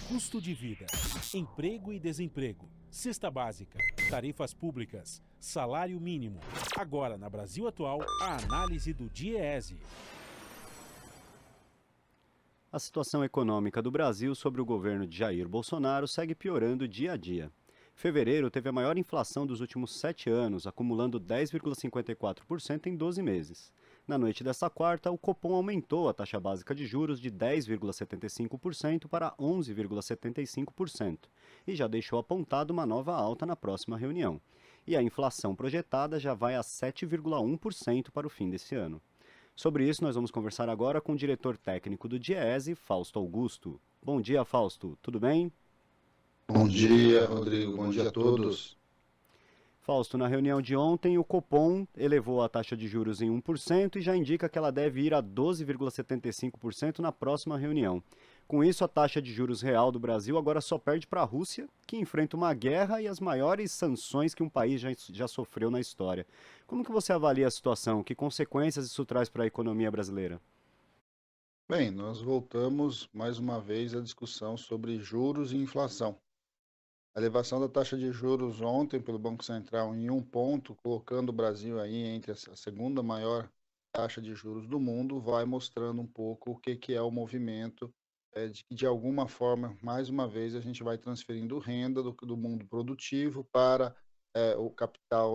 custo de vida, emprego e desemprego, cesta básica, tarifas públicas, salário mínimo. Agora, na Brasil Atual, a análise do DIEESE. A situação econômica do Brasil sob o governo de Jair Bolsonaro segue piorando dia a dia. Fevereiro teve a maior inflação dos últimos 7 anos, acumulando 10,54% em 12 meses. Na noite desta quarta, o Copom aumentou a taxa básica de juros de 10,75% para 11,75% e já deixou apontado uma nova alta na próxima reunião. E a inflação projetada já vai a 7,1% para o fim desse ano. Sobre isso, nós vamos conversar agora com o diretor técnico do DIEESE, Fausto Augusto. Bom dia, Fausto. Tudo bem? Bom dia, Rodrigo. Bom dia a todos. Fausto, na reunião de ontem, o Copom elevou a taxa de juros em 1% e já indica que ela deve ir a 12,75% na próxima reunião. Com isso, a taxa de juros real do Brasil agora só perde para a Rússia, que enfrenta uma guerra e as maiores sanções que um país já sofreu na história. Como que você avalia a situação? Que consequências isso traz para a economia brasileira? Bem, nós voltamos mais uma vez à discussão sobre juros e inflação. A elevação da taxa de juros ontem pelo Banco Central em 1 ponto, colocando o Brasil aí entre a segunda maior taxa de juros do mundo, vai mostrando um pouco o que é o movimento de que, de alguma forma, mais uma vez, a gente vai transferindo renda do mundo produtivo para o capital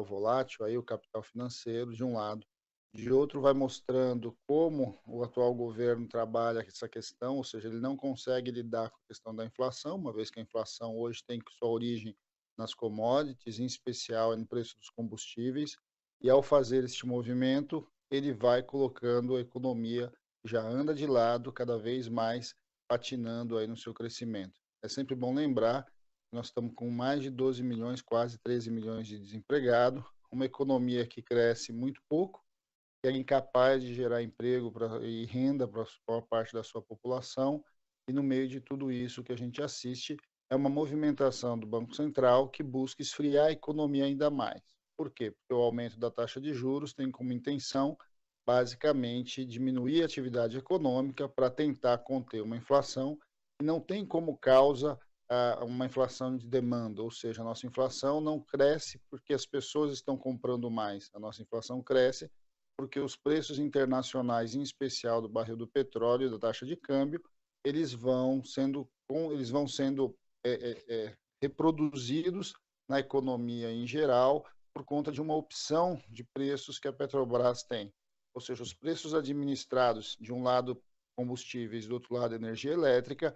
volátil, aí, o capital financeiro, de um lado. De outro, vai mostrando como o atual governo trabalha essa questão, ou seja, ele não consegue lidar com a questão da inflação, uma vez que a inflação hoje tem sua origem nas commodities, em especial no preço dos combustíveis, e ao fazer este movimento, ele vai colocando a economia, que já anda de lado, cada vez mais patinando aí no seu crescimento. É sempre bom lembrar que nós estamos com mais de 12 milhões, quase 13 milhões de desempregados, uma economia que cresce muito pouco, que é incapaz de gerar emprego e renda para a maior parte da sua população, e no meio de tudo isso que a gente assiste é uma movimentação do Banco Central que busca esfriar a economia ainda mais. Por quê? Porque o aumento da taxa de juros tem como intenção, basicamente, diminuir a atividade econômica para tentar conter uma inflação, e não tem como causa uma inflação de demanda, ou seja, a nossa inflação não cresce porque as pessoas estão comprando mais, a nossa inflação cresce porque os preços internacionais, em especial do barril do petróleo e da taxa de câmbio, eles vão sendo reproduzidos na economia em geral por conta de uma opção de preços que a Petrobras tem. Ou seja, os preços administrados, de um lado combustíveis, do outro lado energia elétrica,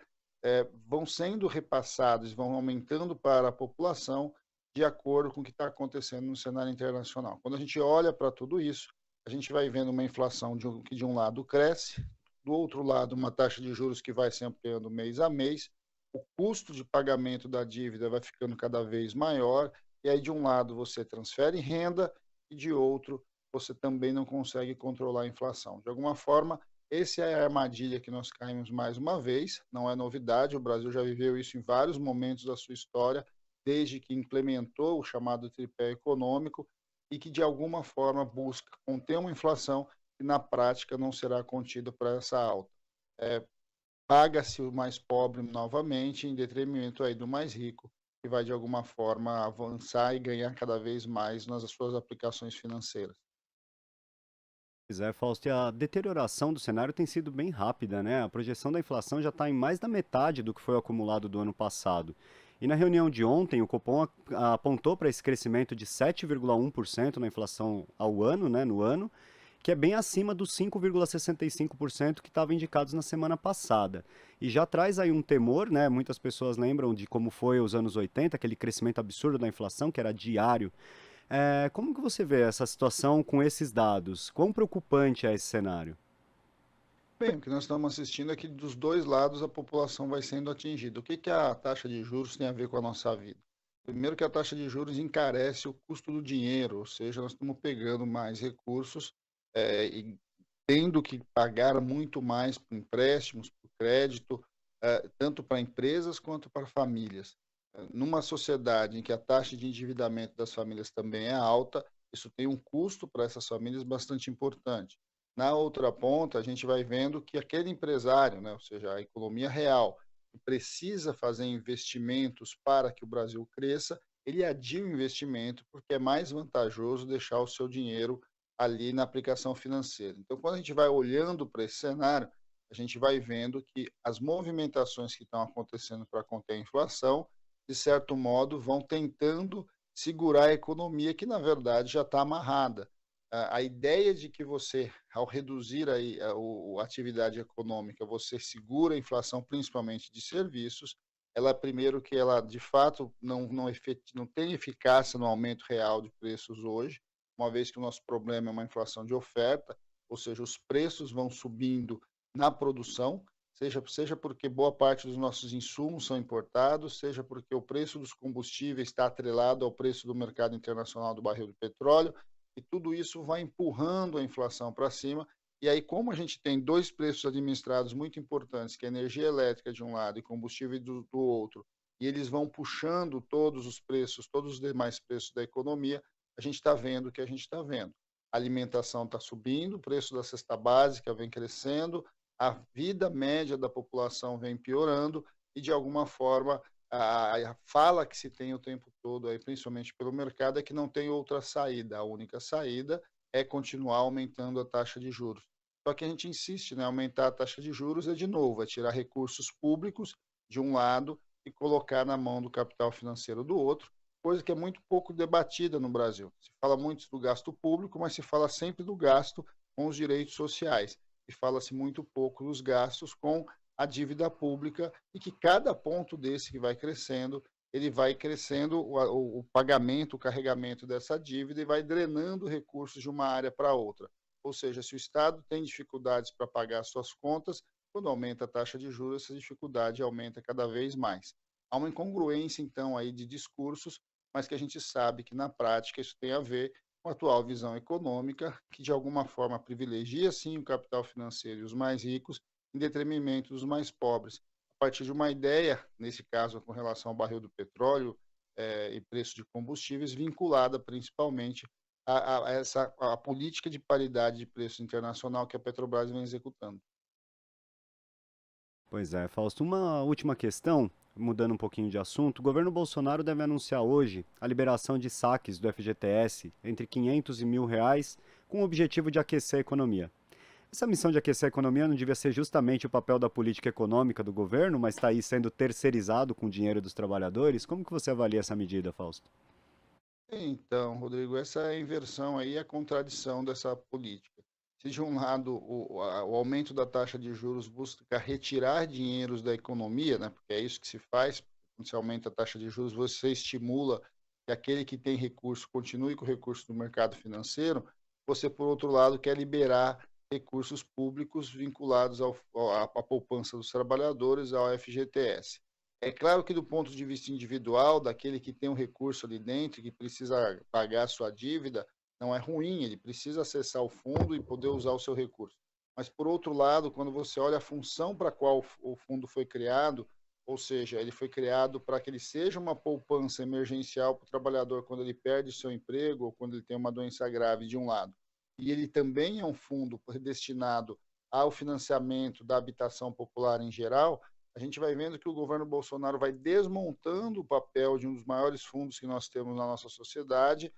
vão sendo repassados, vão aumentando para a população de acordo com o que está acontecendo no cenário internacional. Quando a gente olha para tudo isso, a gente vai vendo uma inflação que de um lado cresce, do outro lado uma taxa de juros que vai se ampliando mês a mês, o custo de pagamento da dívida vai ficando cada vez maior, e aí de um lado você transfere renda e de outro você também não consegue controlar a inflação. De alguma forma, essa é a armadilha que nós caímos mais uma vez, não é novidade, o Brasil já viveu isso em vários momentos da sua história, desde que implementou o chamado tripé econômico, e que de alguma forma busca conter uma inflação que na prática não será contida por essa alta. Paga-se o mais pobre novamente em detrimento aí do mais rico, que vai de alguma forma avançar e ganhar cada vez mais nas suas aplicações financeiras. Pois é, Fausto, e a deterioração do cenário tem sido bem rápida, né? A projeção da inflação já está em mais da metade do que foi acumulado do ano passado. E na reunião de ontem, o Copom apontou para esse crescimento de 7,1% na inflação ao ano, né, no ano, que é bem acima dos 5,65% que estavam indicados na semana passada. E já traz aí um temor, né? Muitas pessoas lembram de como foi os anos 80, aquele crescimento absurdo da inflação, que era diário. Como que você vê essa situação com esses dados? Quão preocupante é esse cenário? Bem, o que nós estamos assistindo é que dos dois lados a população vai sendo atingida. O que a taxa de juros tem a ver com a nossa vida? Primeiro que a taxa de juros encarece o custo do dinheiro, ou seja, nós estamos pegando mais recursos e tendo que pagar muito mais por empréstimos, por crédito, tanto para empresas quanto para famílias. Numa sociedade em que a taxa de endividamento das famílias também é alta, isso tem um custo para essas famílias bastante importante. Na outra ponta, a gente vai vendo que aquele empresário, né, ou seja, a economia real, que precisa fazer investimentos para que o Brasil cresça, ele adia o investimento porque é mais vantajoso deixar o seu dinheiro ali na aplicação financeira. Então, quando a gente vai olhando para esse cenário, a gente vai vendo que as movimentações que estão acontecendo para conter a inflação, de certo modo, vão tentando segurar a economia que, na verdade, já está amarrada. A ideia de que você, ao reduzir aí a atividade econômica, você segura a inflação, principalmente de serviços, ela primeiro que ela de fato não tem eficácia no aumento real de preços hoje, uma vez que o nosso problema é uma inflação de oferta, ou seja, os preços vão subindo na produção, seja porque boa parte dos nossos insumos são importados, seja porque o preço dos combustíveis está atrelado ao preço do mercado internacional do barril de petróleo, e tudo isso vai empurrando a inflação para cima. E aí, como a gente tem dois preços administrados muito importantes, que é energia elétrica de um lado e combustível do outro, e eles vão puxando todos os preços, todos os demais preços da economia, a gente está vendo o que a gente está vendo. A alimentação está subindo, o preço da cesta básica vem crescendo, a vida média da população vem piorando e, de alguma forma, a fala que se tem o tempo todo, aí, principalmente pelo mercado, é que não tem outra saída. A única saída é continuar aumentando a taxa de juros. Só que a gente insiste, né? Aumentar a taxa de juros é, de novo, é tirar recursos públicos de um lado e colocar na mão do capital financeiro do outro, coisa que é muito pouco debatida no Brasil. Se fala muito do gasto público, mas se fala sempre do gasto com os direitos sociais. E fala-se muito pouco dos gastos com a dívida pública e que cada ponto desse que vai crescendo, ele vai crescendo o pagamento, o carregamento dessa dívida e vai drenando recursos de uma área para outra. Ou seja, se o Estado tem dificuldades para pagar suas contas, quando aumenta a taxa de juros, essa dificuldade aumenta cada vez mais. Há uma incongruência, então, aí de discursos, mas que a gente sabe que, na prática, isso tem a ver com a atual visão econômica, que, de alguma forma, privilegia, sim, o capital financeiro e os mais ricos, em detrimento dos mais pobres. A partir de uma ideia, nesse caso, com relação ao barril do petróleo e preço de combustíveis, vinculada principalmente a política de paridade de preço internacional que a Petrobras vem executando. Pois é, Fausto. Uma última questão, mudando um pouquinho de assunto. O governo Bolsonaro deve anunciar hoje a liberação de saques do FGTS entre 500 e R$ 1.000, com o objetivo de aquecer a economia. Essa missão de aquecer a economia não devia ser justamente o papel da política econômica do governo, mas está aí sendo terceirizado com o dinheiro dos trabalhadores? Como que você avalia essa medida, Fausto? Então, Rodrigo, essa inversão aí é a contradição dessa política. Se de um lado o aumento da taxa de juros busca retirar dinheiros da economia, né, porque é isso que se faz, quando se aumenta a taxa de juros, você estimula que aquele que tem recurso continue com o recurso do mercado financeiro, você, por outro lado, quer liberar recursos públicos vinculados à poupança dos trabalhadores, ao FGTS. É claro que, do ponto de vista individual, daquele que tem um recurso ali dentro, que precisa pagar a sua dívida, não é ruim, ele precisa acessar o fundo e poder usar o seu recurso. Mas, por outro lado, quando você olha a função para a qual o fundo foi criado, ou seja, ele foi criado para que ele seja uma poupança emergencial para o trabalhador quando ele perde o seu emprego ou quando ele tem uma doença grave, de um lado, e ele também é um fundo destinado ao financiamento da habitação popular em geral, a gente vai vendo que o governo Bolsonaro vai desmontando o papel de um dos maiores fundos que nós temos na nossa sociedade,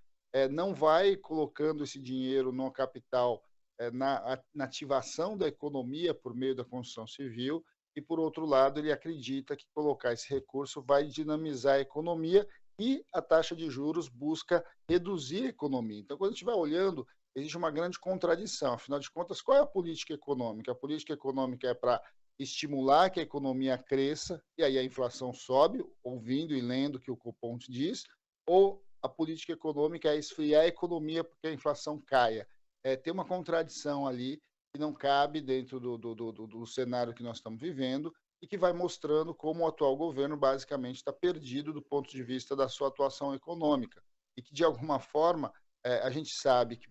não vai colocando esse dinheiro no capital, na ativação da economia por meio da construção civil, e, por outro lado, ele acredita que colocar esse recurso vai dinamizar a economia e a taxa de juros busca reduzir a economia. Então, quando a gente vai olhando, existe uma grande contradição. Afinal de contas, qual é a política econômica? A política econômica é para estimular que a economia cresça, e aí a inflação sobe, ouvindo e lendo o que o Copom diz, ou a política econômica é esfriar a economia porque a inflação caia. Tem uma contradição ali que não cabe dentro do cenário que nós estamos vivendo e que vai mostrando como o atual governo basicamente está perdido do ponto de vista da sua atuação econômica e que, de alguma forma, a gente sabe que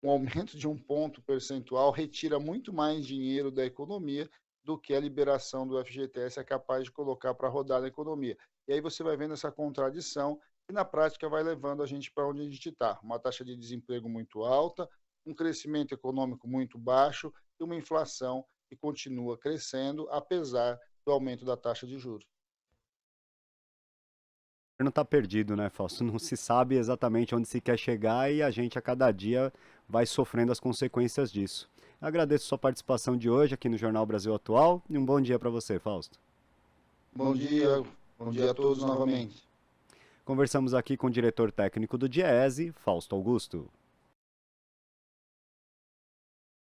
o aumento de um ponto percentual retira muito mais dinheiro da economia do que a liberação do FGTS é capaz de colocar para rodar na economia. E aí você vai vendo essa contradição e, na prática, vai levando a gente para onde a gente está. Uma taxa de desemprego muito alta, um crescimento econômico muito baixo e uma inflação que continua crescendo, apesar do aumento da taxa de juros. O governo está perdido, né, Fausto? Não se sabe exatamente onde se quer chegar e a gente a cada dia vai sofrendo as consequências disso. Agradeço sua participação de hoje aqui no Jornal Brasil Atual e um bom dia para você, Fausto. Bom dia a todos novamente. Conversamos aqui com o diretor técnico do DIEESE, Fausto Augusto.